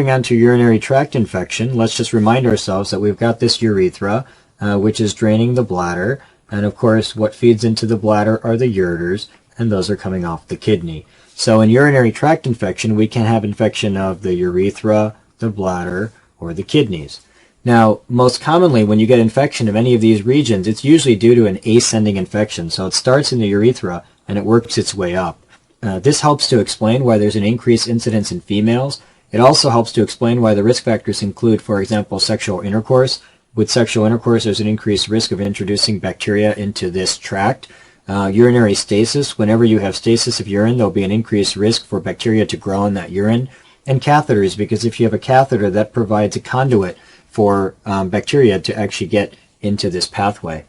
moving on to urinary tract infection, let's just remind ourselves that we've got this urethra, which is draining the bladder. And of course, what feeds into the bladder are the ureters, and those are coming off the kidney. So in urinary tract infection, we can have infection of the urethra, the bladder, or the kidneys. Now, most commonly, when you get infection of any of these regions, it's usually due to an ascending infection. So it starts in the urethra, and it works its way up. This helps to explain why there's an increased incidence in females. It also helps to explain why the risk factors include, for example, sexual intercourse. With sexual intercourse, there's an increased risk of introducing bacteria into this tract. Urinary stasis, whenever you have stasis of urine, there'll be an increased risk for bacteria to grow in that urine. And catheters, because if you have a catheter, that provides a conduit for bacteria to actually get into this pathway.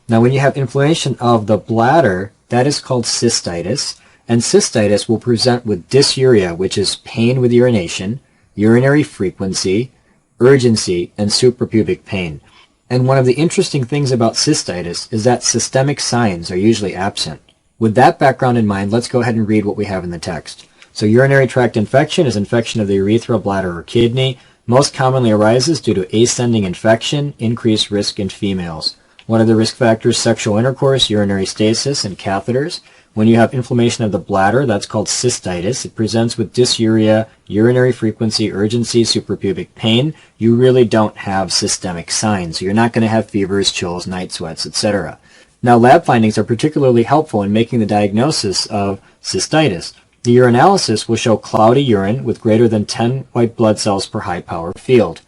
Now, when you have inflammation of the bladder, that is called cystitis. And cystitis will present with dysuria, which is pain with urination, urinary frequency, urgency, and suprapubic pain. And one of the interesting things about cystitis is that systemic signs are usually absent. With that background in mind, let's go ahead and read what we have in the text. So urinary tract infection is infection of the urethra, bladder, or kidney. Most commonly arises due to ascending infection, increased risk in females. What are the risk factors? Sexual intercourse, urinary stasis, and catheters. When you have inflammation of the bladder, that's called cystitis. It presents with dysuria, urinary frequency, urgency, suprapubic pain. You really don't have systemic signs. So you're not going to have fevers, chills, night sweats, etc. Now, lab findings are particularly helpful in making the diagnosis of cystitis. The urinalysis will show cloudy urine with greater than 10 white blood cells per high power field.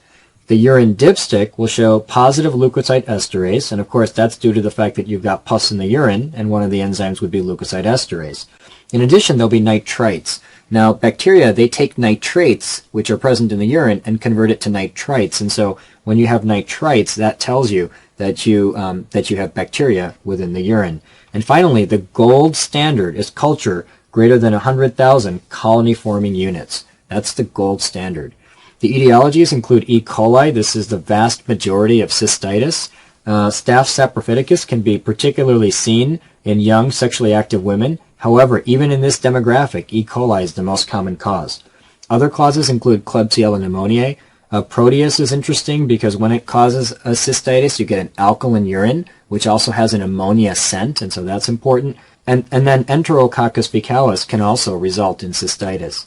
The urine dipstick will show positive leukocyte esterase, and of course that's due to the fact that you've got pus in the urine, and one of the enzymes would be leukocyte esterase. In addition, there'll be nitrites. Now, bacteria, they take nitrates, which are present in the urine, and convert it to nitrites, and so when you have nitrites, that tells you that you have bacteria within the urine. And finally, the gold standard is culture greater than 100,000 colony-forming units. That's the gold standard. The etiologies include E. coli. This is the vast majority of cystitis. Staph saprophyticus can be particularly seen in young sexually active women. However, even in this demographic, E. coli is the most common cause. Other causes include Klebsiella pneumoniae. Proteus is interesting because when it causes a cystitis, you get an alkaline urine, which also has an ammonia scent, and so that's important. And then Enterococcus faecalis can also result in cystitis.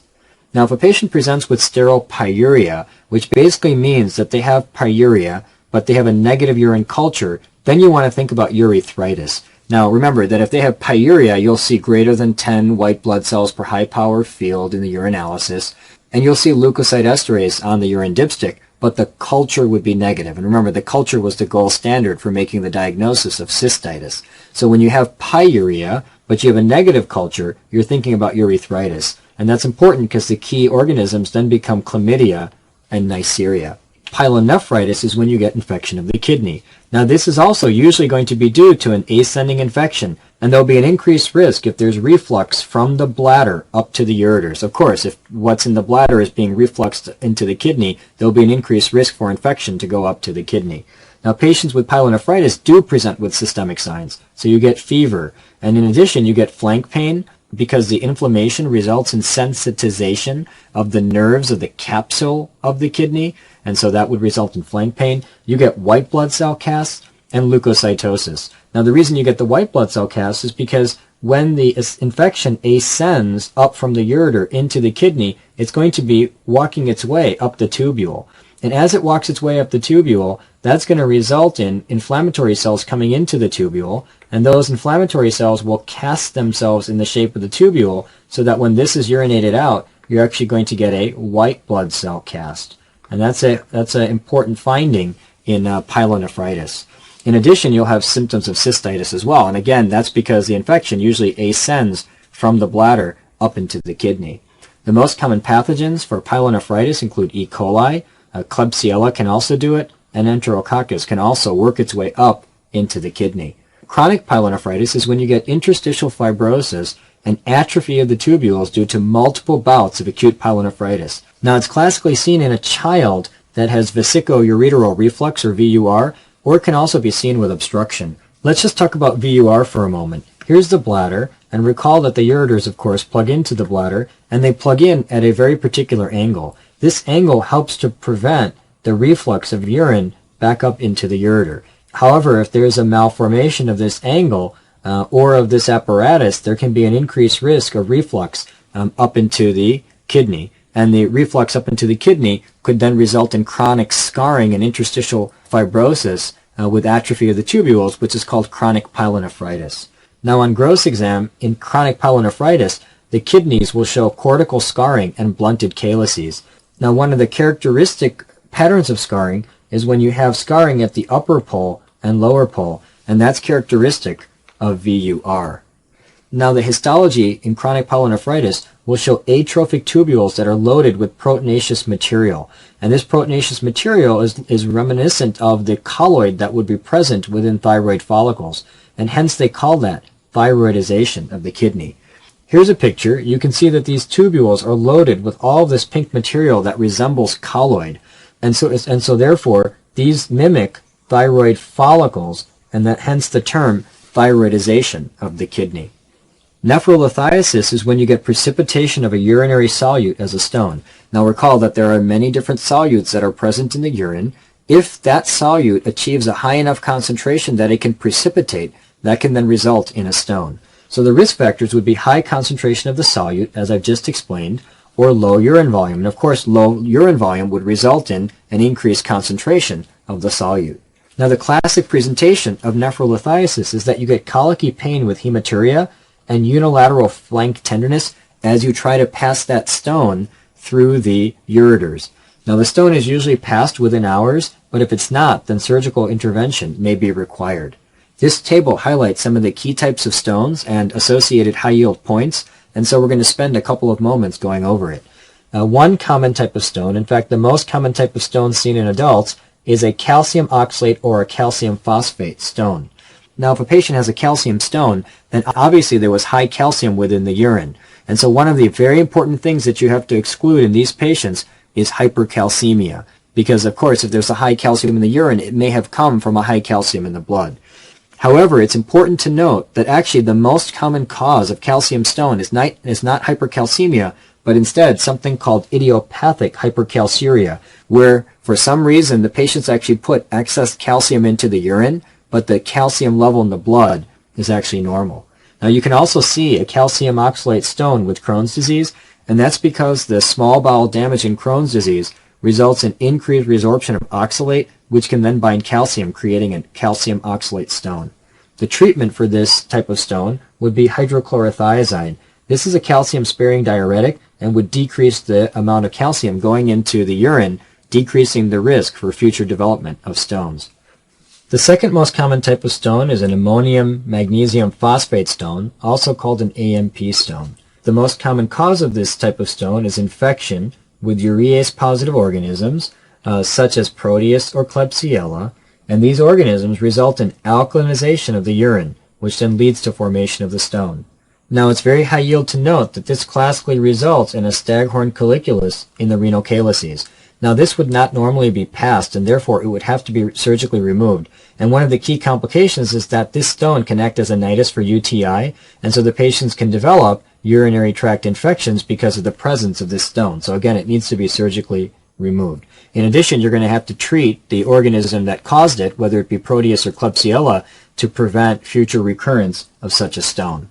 Now, if a patient presents with sterile pyuria, which basically means that they have pyuria, but they have a negative urine culture, then you want to think about urethritis. Now, remember that if they have pyuria, you'll see greater than 10 white blood cells per high power field in the urinalysis, and you'll see leukocyte esterase on the urine dipstick, but the culture would be negative. And remember, the culture was the gold standard for making the diagnosis of cystitis. So when you have pyuria, but you have a negative culture, you're thinking about urethritis. And that's important because the key organisms then become chlamydia and Neisseria. Pyelonephritis is when you get infection of the kidney. Now, this is also usually going to be due to an ascending infection, and there'll be an increased risk if there's reflux from the bladder up to the ureters. Of course, if what's in the bladder is being refluxed into the kidney, there'll be an increased risk for infection to go up to the kidney. Now, patients with pyelonephritis do present with systemic signs. So you get fever, and in addition, you get flank pain, because the inflammation results in sensitization of the nerves of the capsule of the kidney, and so that would result in flank pain. You get white blood cell casts and leukocytosis. Now, the reason you get the white blood cell casts is because when the infection ascends up from the ureter into the kidney, it's going to be walking its way up the tubule. And as it walks its way up the tubule, that's going to result in inflammatory cells coming into the tubule, and those inflammatory cells will cast themselves in the shape of the tubule so that when this is urinated out, you're actually going to get a white blood cell cast. And that's an important finding in pyelonephritis. In addition, you'll have symptoms of cystitis as well. And again, that's because the infection usually ascends from the bladder up into the kidney. The most common pathogens for pyelonephritis include E. coli, Klebsiella can also do it, and Enterococcus can also work its way up into the kidney. Chronic pyelonephritis is when you get interstitial fibrosis and atrophy of the tubules due to multiple bouts of acute pyelonephritis. Now, it's classically seen in a child that has vesicoureteral reflux, or VUR, or it can also be seen with obstruction. Let's just talk about VUR for a moment. Here's the bladder, and recall that the ureters, of course, plug into the bladder, and they plug in at a very particular angle. This angle helps to prevent the reflux of urine back up into the ureter. However, if there is a malformation of this angle or of this apparatus, there can be an increased risk of reflux up into the kidney. And the reflux up into the kidney could then result in chronic scarring and interstitial fibrosis with atrophy of the tubules, which is called chronic pyelonephritis. Now, on gross exam, in chronic pyelonephritis, the kidneys will show cortical scarring and blunted calyces. Now, one of the characteristic patterns of scarring is when you have scarring at the upper pole and lower pole, and that's characteristic of VUR. Now, the histology in chronic pyelonephritis will show atrophic tubules that are loaded with proteinaceous material. And this proteinaceous material is reminiscent of the colloid that would be present within thyroid follicles, and hence they call that thyroidization of the kidney. Here's a picture. You can see that these tubules are loaded with all of this pink material that resembles colloid. And so therefore, these mimic thyroid follicles, and that hence the term thyroidization of the kidney. Nephrolithiasis is when you get precipitation of a urinary solute as a stone. Now recall that there are many different solutes that are present in the urine. If that solute achieves a high enough concentration that it can precipitate, that can then result in a stone. So the risk factors would be high concentration of the solute, as I've just explained, or low urine volume. And of course, low urine volume would result in an increased concentration of the solute. Now the classic presentation of nephrolithiasis is that you get colicky pain with hematuria and unilateral flank tenderness as you try to pass that stone through the ureters. Now the stone is usually passed within hours, but if it's not, then surgical intervention may be required. This table highlights some of the key types of stones and associated high-yield points, and so we're going to spend a couple of moments going over it. One common type of stone, in fact the most common type of stone seen in adults, is a calcium oxalate or a calcium phosphate stone. Now, if a patient has a calcium stone, then obviously there was high calcium within the urine. And so one of the very important things that you have to exclude in these patients is hypercalcemia. Because, of course, if there's a high calcium in the urine, it may have come from a high calcium in the blood. However, it's important to note that actually the most common cause of calcium stone is not hypercalcemia, but instead something called idiopathic hypercalciuria, where for some reason the patients actually put excess calcium into the urine, but the calcium level in the blood is actually normal. Now you can also see a calcium oxalate stone with Crohn's disease, and that's because the small bowel damage in Crohn's disease results in increased resorption of oxalate, which can then bind calcium, creating a calcium oxalate stone. The treatment for this type of stone would be hydrochlorothiazide. This is a calcium-sparing diuretic and would decrease the amount of calcium going into the urine, decreasing the risk for future development of stones. The second most common type of stone is an ammonium magnesium phosphate stone, also called an AMP stone. The most common cause of this type of stone is infection with urease-positive organisms, such as Proteus or Klebsiella, and these organisms result in alkalinization of the urine, which then leads to formation of the stone. Now, it's very high yield to note that this classically results in a staghorn colliculus in the renal calyces. Now, this would not normally be passed, and therefore it would have to be surgically removed. And one of the key complications is that this stone can act as a nidus for UTI, and so the patients can develop urinary tract infections because of the presence of this stone. So again, it needs to be surgically removed. In addition, you're going to have to treat the organism that caused it, whether it be Proteus or Klebsiella, to prevent future recurrence of such a stone.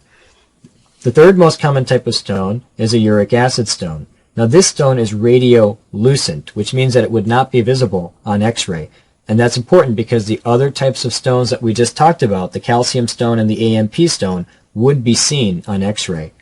The third most common type of stone is a uric acid stone. Now this stone is radiolucent, which means that it would not be visible on X-ray. And that's important because the other types of stones that we just talked about, the calcium stone and the AMP stone, would be seen on X-ray.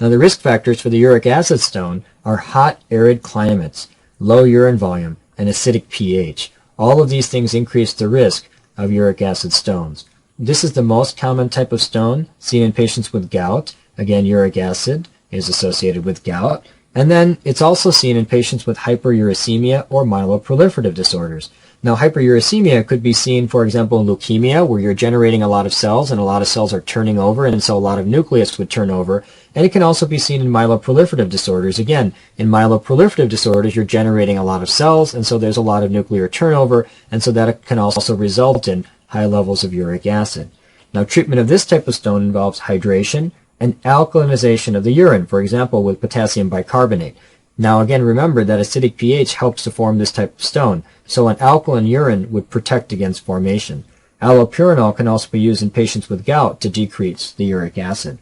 Now the risk factors for the uric acid stone are hot, arid climates, low urine volume, and acidic pH. All of these things increase the risk of uric acid stones. This is the most common type of stone seen in patients with gout. Again, uric acid is associated with gout. And then it's also seen in patients with hyperuricemia or myeloproliferative disorders. Now, hyperuricemia could be seen, for example, in leukemia, where you're generating a lot of cells and a lot of cells are turning over, and so a lot of nucleus would turn over. And it can also be seen in myeloproliferative disorders. Again, in myeloproliferative disorders, you're generating a lot of cells, and so there's a lot of nuclear turnover, and so that can also result in high levels of uric acid. Now, treatment of this type of stone involves hydration and alkalinization of the urine, for example, with potassium bicarbonate. Now again, remember that acidic pH helps to form this type of stone, so an alkaline urine would protect against formation. Allopurinol can also be used in patients with gout to decrease the uric acid.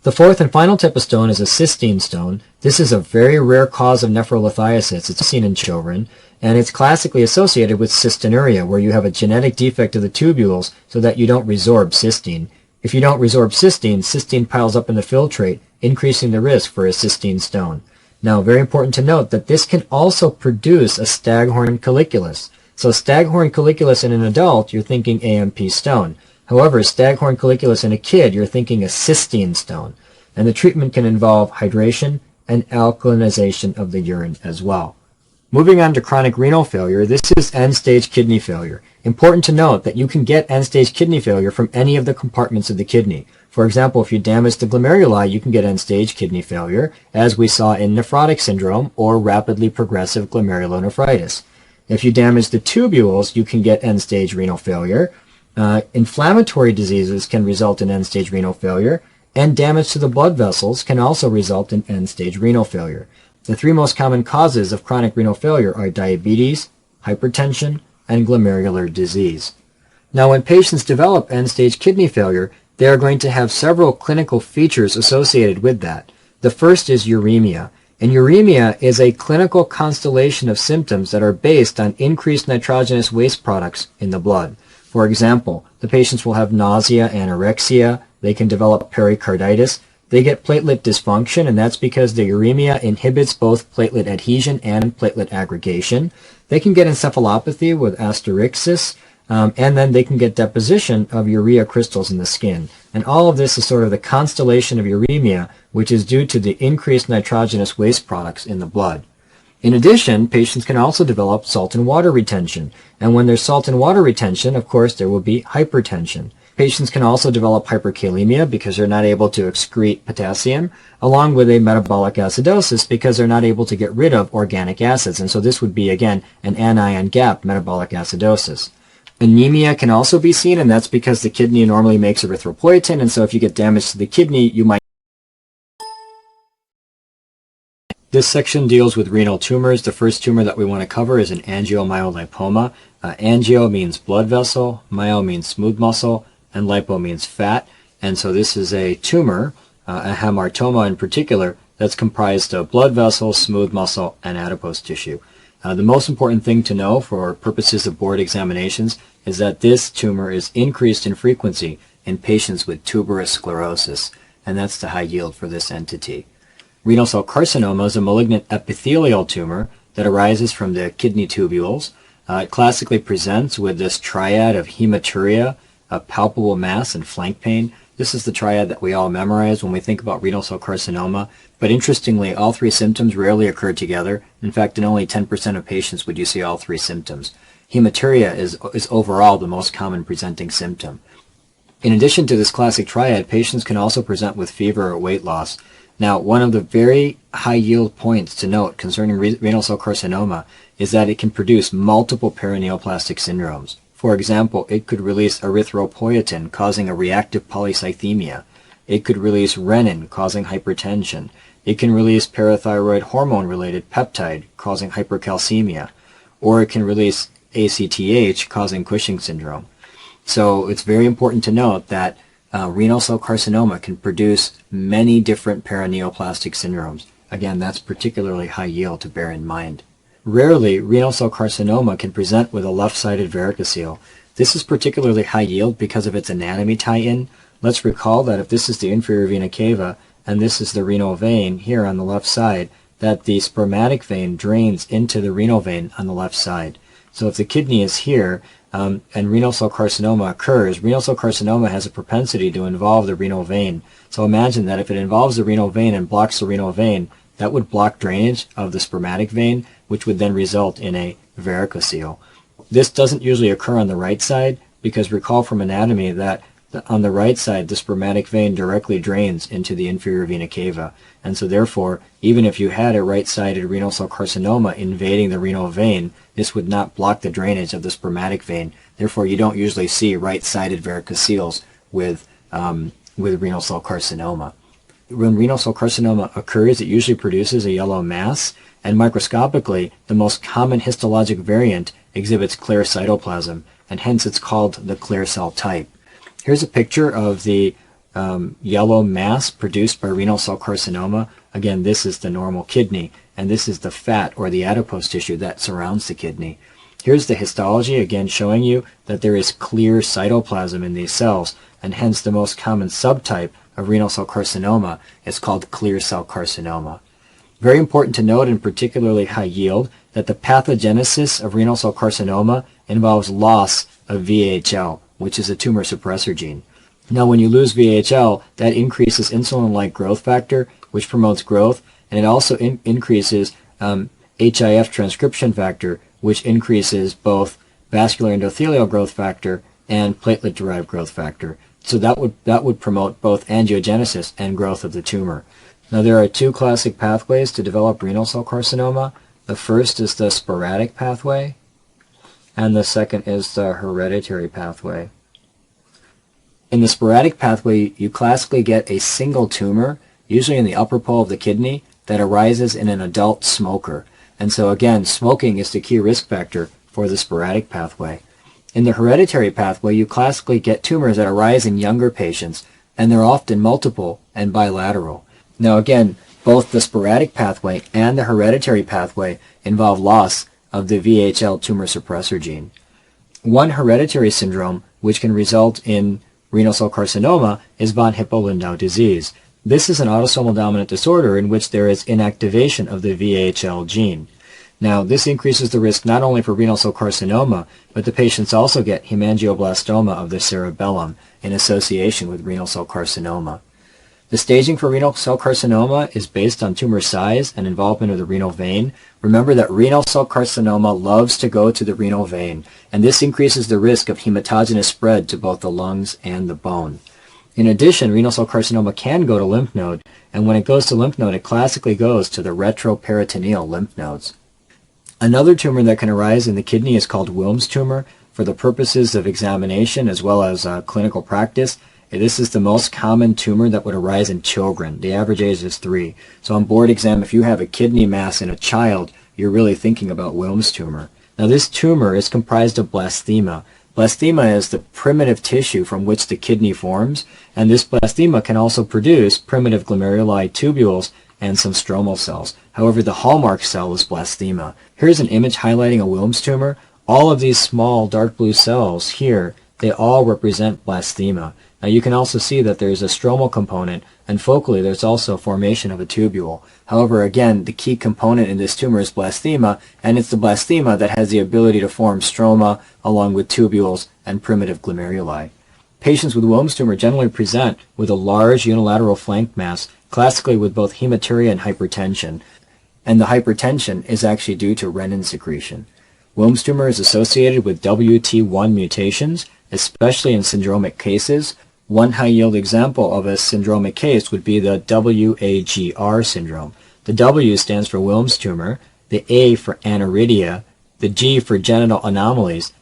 The fourth and final type of stone is a cystine stone. This is a very rare cause of nephrolithiasis. It's seen in children, and it's classically associated with cystinuria, where you have a genetic defect of the tubules so that you don't resorb cysteine. If you don't resorb cysteine, cysteine piles up in the filtrate, increasing the risk for a cystine stone. Now, very important to note that this can also produce a staghorn colliculus. So staghorn colliculus in an adult, you're thinking AMP stone. However, staghorn colliculus in a kid, you're thinking a cystine stone. And the treatment can involve hydration and alkalinization of the urine as well. Moving on to chronic renal failure, this is end-stage kidney failure. Important to note that you can get end-stage kidney failure from any of the compartments of the kidney. For example, if you damage the glomeruli, you can get end-stage kidney failure, as we saw in nephrotic syndrome or rapidly progressive glomerulonephritis. If you damage the tubules, you can get end-stage renal failure. Inflammatory diseases can result in end-stage renal failure, and damage to the blood vessels can also result in end-stage renal failure. The three most common causes of chronic renal failure are diabetes, hypertension, and glomerular disease. Now, when patients develop end-stage kidney failure, they are going to have several clinical features associated with that. The first is uremia. And uremia is a clinical constellation of symptoms that are based on increased nitrogenous waste products in the blood. For example, the patients will have nausea, anorexia, they can develop pericarditis, they get platelet dysfunction, and that's because the uremia inhibits both platelet adhesion and platelet aggregation. They can get encephalopathy with asterixis, and then they can get deposition of urea crystals in the skin. And all of this is sort of the constellation of uremia, which is due to the increased nitrogenous waste products in the blood. In addition, patients can also develop salt and water retention. And when there's salt and water retention, of course, there will be hypertension. Patients can also develop hyperkalemia because they're not able to excrete potassium, along with a metabolic acidosis because they're not able to get rid of organic acids. And so this would be, again, an anion gap metabolic acidosis. Anemia can also be seen, and that's because the kidney normally makes erythropoietin, and so if you get damage to the kidney, you might. This section deals with renal tumors. The first tumor that we want to cover is an angiomyolipoma. Angio means blood vessel, myo means smooth muscle, and lipo means fat. And so this is a tumor, a hamartoma in particular, that's comprised of blood vessels, smooth muscle, and adipose tissue. The most important thing to know for purposes of board examinations is that this tumor is increased in frequency in patients with tuberous sclerosis, and that's the high yield for this entity. Renal cell carcinoma is a malignant epithelial tumor that arises from the kidney tubules. It classically presents with this triad of hematuria, a palpable mass, and flank pain. This is the triad that we all memorize when we think about renal cell carcinoma, but interestingly, all three symptoms rarely occur together. In fact, in only 10% of patients would you see all three symptoms. Hematuria is overall the most common presenting symptom. In addition to this classic triad, patients can also present with fever or weight loss. Now, one of the very high yield points to note concerning renal cell carcinoma is that it can produce multiple paraneoplastic syndromes. For example, it could release erythropoietin, causing a reactive polycythemia. It could release renin, causing hypertension. It can release parathyroid hormone-related peptide, causing hypercalcemia. Or it can release ACTH, causing Cushing syndrome. So it's very important to note that renal cell carcinoma can produce many different paraneoplastic syndromes. Again, that's particularly high yield to bear in mind. Rarely, renal cell carcinoma can present with a left-sided varicocele. This is particularly high yield because of its anatomy tie-in. Let's recall that if this is the inferior vena cava and this is the renal vein here on the left side, that the spermatic vein drains into the renal vein on the left side. So if the kidney is here and renal cell carcinoma occurs, renal cell carcinoma has a propensity to involve the renal vein. So imagine that if it involves the renal vein and blocks the renal vein, that would block drainage of the spermatic vein, which would then result in a varicocele. This doesn't usually occur on the right side because recall from anatomy that on the right side the spermatic vein directly drains into the inferior vena cava. And so therefore, even if you had a right-sided renal cell carcinoma invading the renal vein, this would not block the drainage of the spermatic vein. Therefore, you don't usually see right-sided varicoceles with renal cell carcinoma. when renal cell carcinoma occurs, it usually produces a yellow mass, and microscopically, the most common histologic variant exhibits clear cytoplasm, and hence it's called the clear cell type. Here's a picture of the yellow mass produced by renal cell carcinoma. Again, this is the normal kidney, and this is the fat or the adipose tissue that surrounds the kidney. Here's the histology, again showing you that there is clear cytoplasm in these cells, and hence the most common subtype of renal cell carcinoma is called clear cell carcinoma. Very important to note, and particularly high yield, that the pathogenesis of renal cell carcinoma involves loss of VHL, which is a tumor suppressor gene. Now, when you lose VHL, that increases insulin-like growth factor, which promotes growth, and it also increases HIF transcription factor, which increases both vascular endothelial growth factor and platelet-derived growth factor. So that would promote both angiogenesis and growth of the tumor. Now, there are two classic pathways to develop renal cell carcinoma. The first is the sporadic pathway, and the second is the hereditary pathway. In the sporadic pathway, you classically get a single tumor, usually in the upper pole of the kidney, that arises in an adult smoker. And so again, smoking is the key risk factor for the sporadic pathway. In the hereditary pathway, you classically get tumors that arise in younger patients, and they're often multiple and bilateral. Now again, both the sporadic pathway and the hereditary pathway involve loss of the VHL tumor suppressor gene. One hereditary syndrome, which can result in renal cell carcinoma, is von Hippel-Lindau disease. This is an autosomal dominant disorder in which there is inactivation of the VHL gene. Now, this increases the risk not only for renal cell carcinoma, but the patients also get hemangioblastoma of the cerebellum in association with renal cell carcinoma. The staging for renal cell carcinoma is based on tumor size and involvement of the renal vein. Remember that renal cell carcinoma loves to go to the renal vein, and this increases the risk of hematogenous spread to both the lungs and the bone. In addition, renal cell carcinoma can go to lymph node, and when it goes to lymph node, it classically goes to the retroperitoneal lymph nodes. Another tumor that can arise in the kidney is called Wilms tumor. For the purposes of examination as well as clinical practice, this is the most common tumor that would arise in children. The average age is 3. So on board exam, if you have a kidney mass in a child, you're really thinking about Wilms tumor. Now this tumor is comprised of blastema. Blastema is the primitive tissue from which the kidney forms, and this blastema can also produce primitive glomeruli tubules and some stromal cells. However, the hallmark cell is blastema. Here's an image highlighting a Wilms tumor. All of these small dark blue cells here, they all represent blastema. Now you can also see that there's a stromal component, and focally there's also formation of a tubule. However, again, the key component in this tumor is blastema, and it's the blastema that has the ability to form stroma along with tubules and primitive glomeruli. Patients with Wilms tumor generally present with a large unilateral flank mass, classically with both hematuria and hypertension. And the hypertension is actually due to renin secretion. Wilms tumor is associated with WT1 mutations, especially in syndromic cases. One high-yield example of a syndromic case would be the WAGR syndrome. The W stands for Wilms tumor, the A for aniridia, the G for genital anomalies,